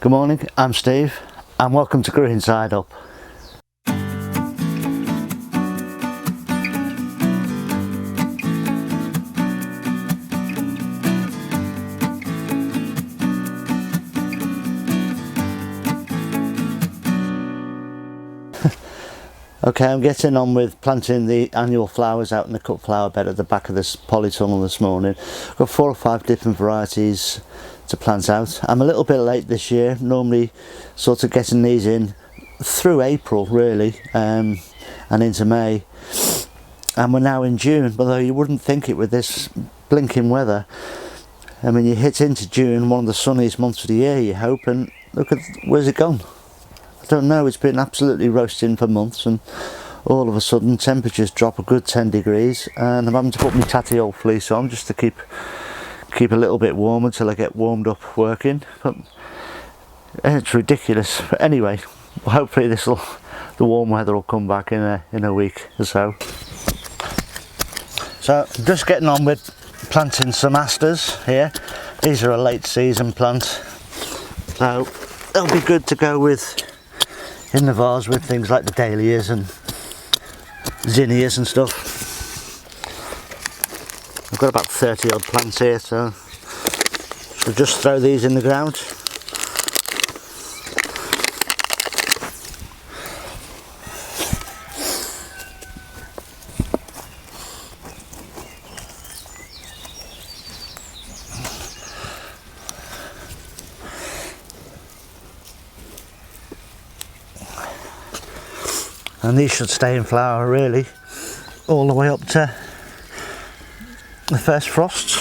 Good morning, I'm Steve and welcome to Green Side Up. Okay, I'm getting on with planting the annual flowers out in the cut flower bed at the back of this polytunnel this morning. I've got 4 or 5 different varieties to plant out. I'm a little bit late this year, normally sort of getting these in through April really, and into May, and we're now in June, although you wouldn't think it with this blinking weather. I mean, you hit into June, one of the sunniest months of the year, you hope, and look at where's it gone. I don't know, it's been absolutely roasting for months and all of a sudden temperatures drop a good 10 degrees and I'm having to put my tatty old fleece on just to keep a little bit warmer till I get warmed up working. But it's ridiculous. But anyway, hopefully the warm weather will come back in a week or so. So I'm just getting on with planting some asters here. These are a late season plant, so they'll be good to go with in the vase with things like the dahlias and zinnias and stuff. I've got about 30 odd plants here, so we'll just throw these in the ground. And these should stay in flower really all the way up to the first frosts.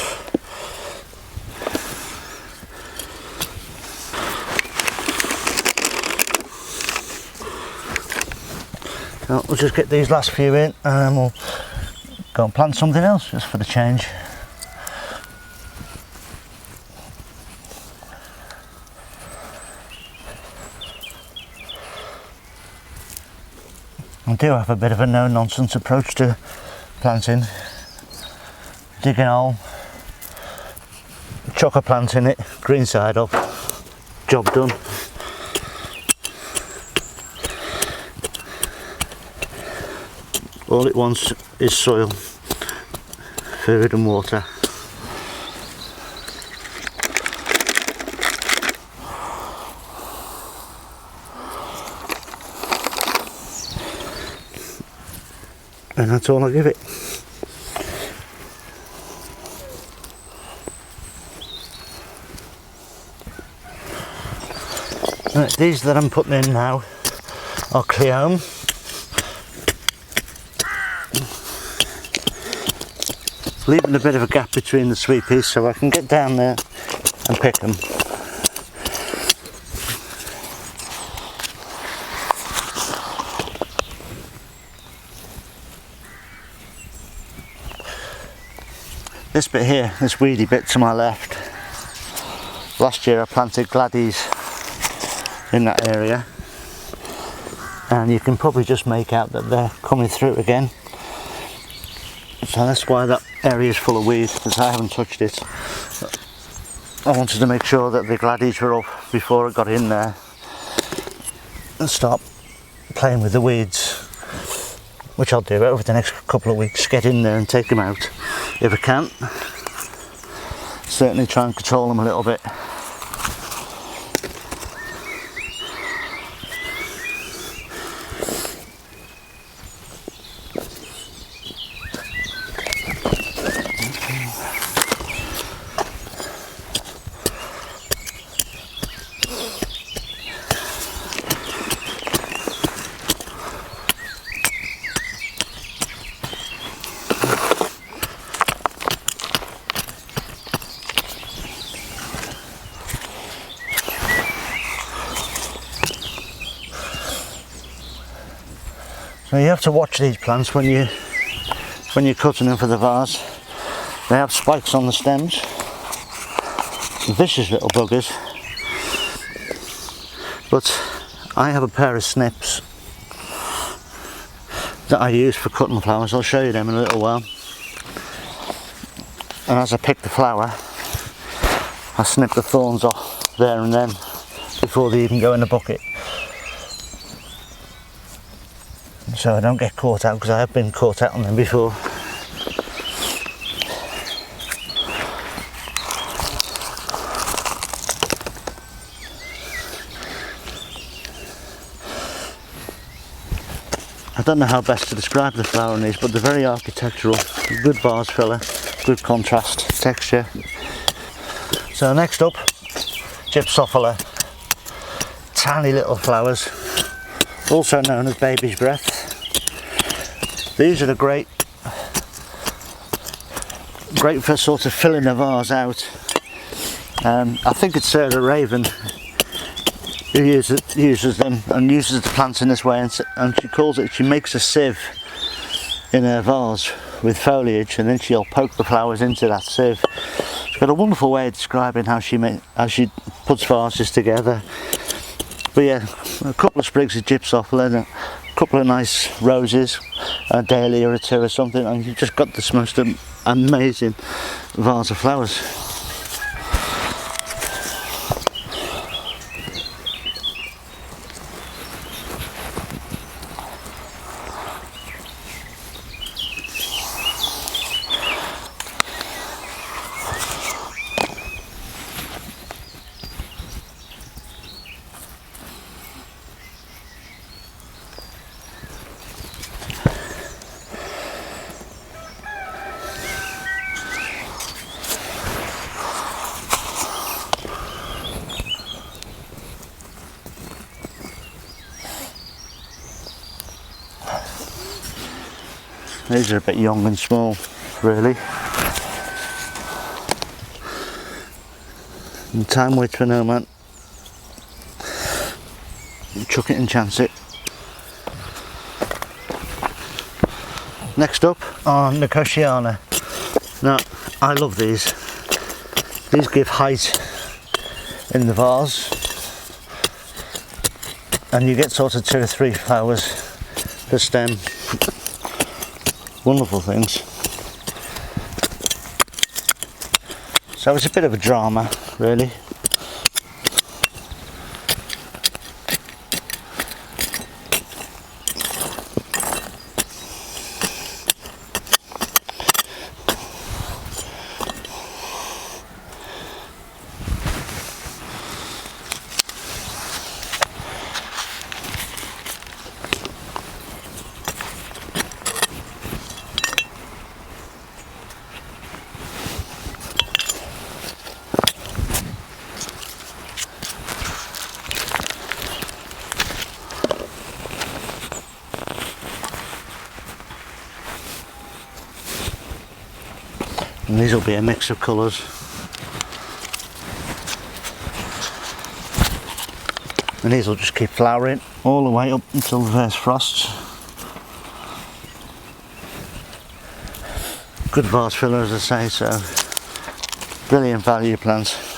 So we'll just get these last few in and we'll go and plant something else just for the change. I do have a bit of a no-nonsense approach to planting. Dig an hole, chuck a plant in it, green side up, job done. All it wants is soil, food and water. And that's all I give it. Right, these that I'm putting in now are Cleome. Leaving a bit of a gap between the sweet peas so I can get down there and pick them. This bit here, this weedy bit to my left, last year I planted gladdies in that area and you can probably just make out that they're coming through again. So that's why that area is full of weed, because I haven't touched it. I wanted to make sure that the gladdies were up before I got in there and start playing with the weeds, which I'll do over the next couple of weeks. Get in there and take them out if I can. Certainly try and control them a little bit. So you have to watch these plants when you're cutting them for the vase. They have spikes on the stems, vicious little buggers. But I have a pair of snips that I use for cutting flowers. I'll show you them in a little while. And as I pick the flower, I snip the thorns off there and then, before they even go in the bucket, so I don't get caught out, because I have been caught out on them before. I don't know how best to describe the flower in these, but they're very architectural, good vase filler, good contrast texture. So next up, Gypsophila, tiny little flowers, also known as baby's breath. These are great for sort of filling a vase out. I think it's Sarah Raven who uses them and uses the plants in this way, and she makes a sieve in her vase with foliage, and then she'll poke the flowers into that sieve. She's got a wonderful way of describing how she puts vases together. But yeah, a couple of sprigs of Gypsophila and a couple of nice roses, a dahlia or two or something, and you've just got this most amazing vase of flowers. These are a bit young and small, really. And time waits for no man. Chuck it and chance it. Next up are Nicotiana. Now, I love these. These give height in the vase, and you get sort of 2 or 3 flowers per stem. Wonderful things. So it's a bit of a drama, really. And these will be a mix of colours. And these will just keep flowering all the way up until the first frosts. Good vase filler, as I say, so brilliant value plants.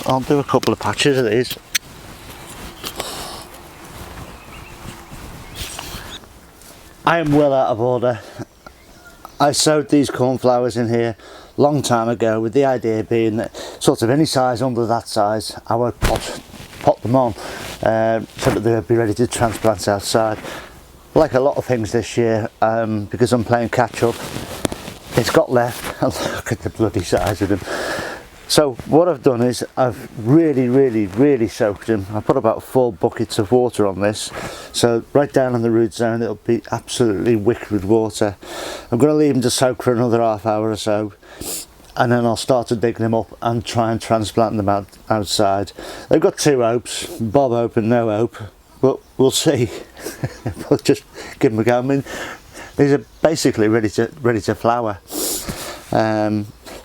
I'll do a couple of patches of these. I am well out of order. I sowed these cornflowers in here a long time ago, with the idea being that sort of any size under that size I would pot them on so that they would be ready to transplant outside. Like a lot of things this year, because I'm playing catch up, it's got left, and look at the bloody size of them. So what I've done is I've really soaked them. I put about 4 buckets of water on this, so right down in the root zone it'll be absolutely wicked with water. I'm going to leave them to soak for another half hour or so, and then I'll start to dig them up and try and transplant them outside. They've got 2 hopes, Bob hope and no hope, but we'll see. We'll just give them a go. I mean, these are basically ready to flower.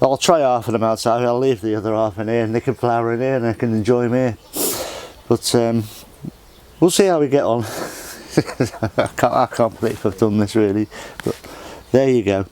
I'll try half of them outside, I'll leave the other half in here and they can flower in here and I can enjoy them here. But we'll see how we get on. I can't believe I've done this really, but there you go.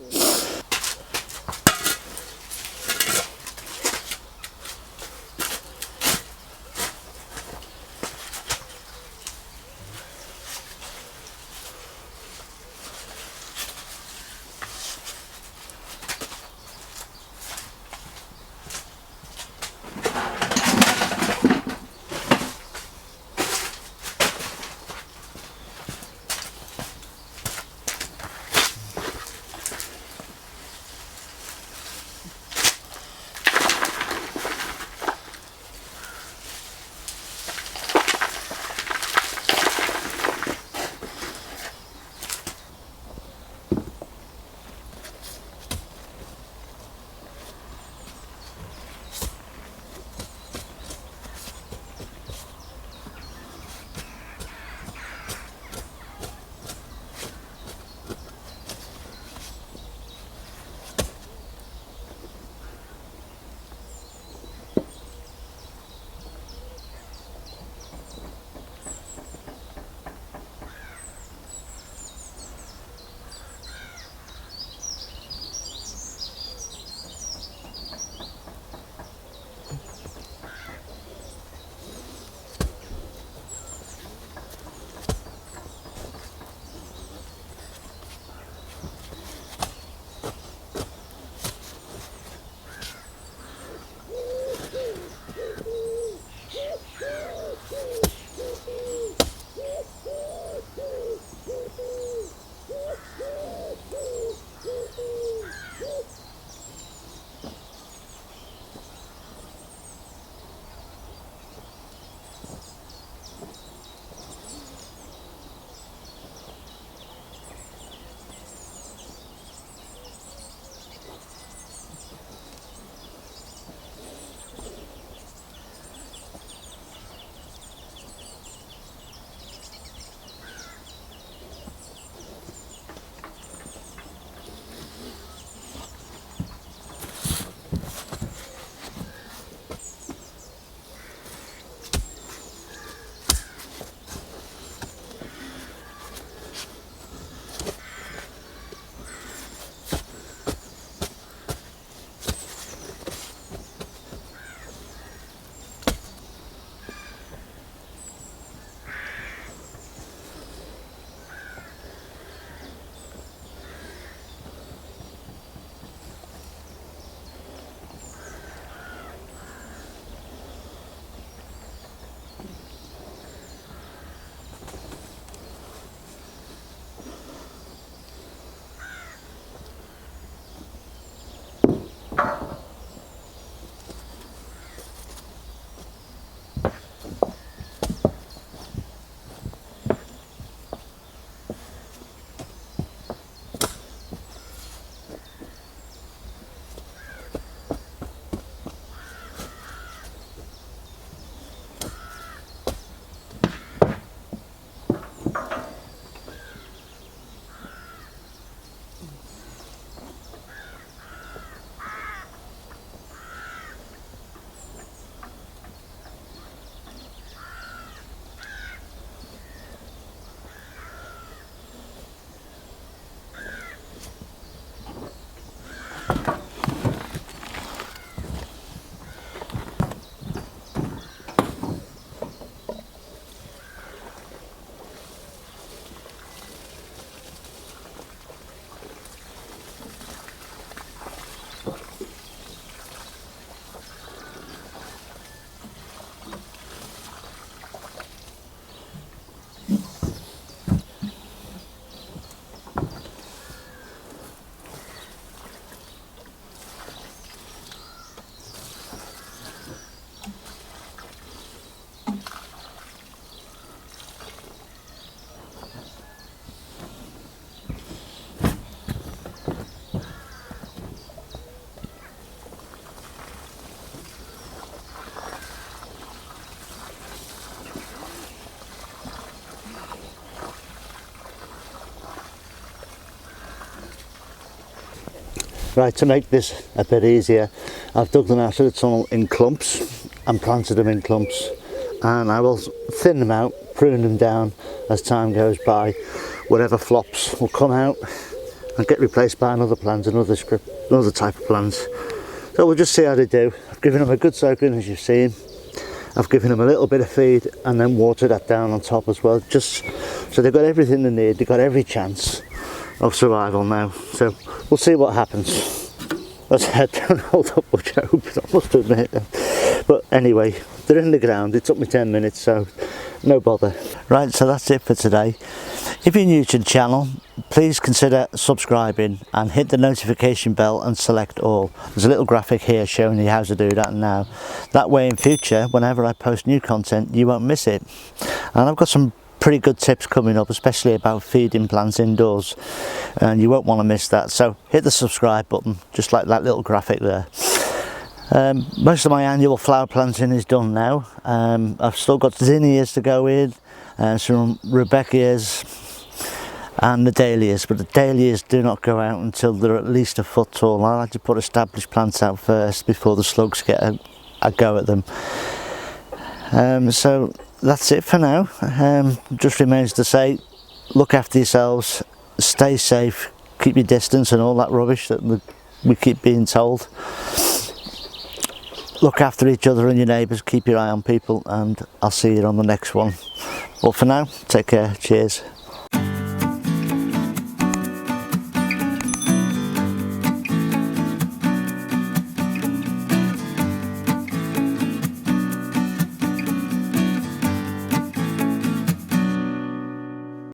Right, to make this a bit easier, I've dug them out of the tunnel in clumps and planted them in clumps, and I will thin them out, prune them down as time goes by. Whatever flops will come out and get replaced by another plant, another type of plant. So we'll just see how they do. I've given them a good soaking, as you've seen. I've given them a little bit of feed and then watered that down on top as well, just so they've got everything they need. They've got every chance of survival now. So we'll see what happens. As I said, don't hold up much hope, I must admit. But anyway, they're in the ground. It took me 10 minutes, so no bother. Right, so that's it for today. If you're new to the channel, please consider subscribing and hit the notification bell and select all. There's a little graphic here showing you how to do that now. That way in future, whenever I post new content, you won't miss it. And I've got some pretty good tips coming up, especially about feeding plants indoors, and you won't want to miss that. So hit the subscribe button, just like that little graphic there. Most of my annual flower planting is done now. I've still got zinnias to go in, some Rebecca's and the dahlias, but the dahlias do not go out until they're at least a foot tall. I like to put established plants out first before the slugs get a go at them. So that's it for now. Just remains to say, look after yourselves, stay safe, keep your distance and all that rubbish that we keep being told. Look after each other and your neighbours, keep your eye on people, and I'll see you on the next one. But for now, take care, cheers.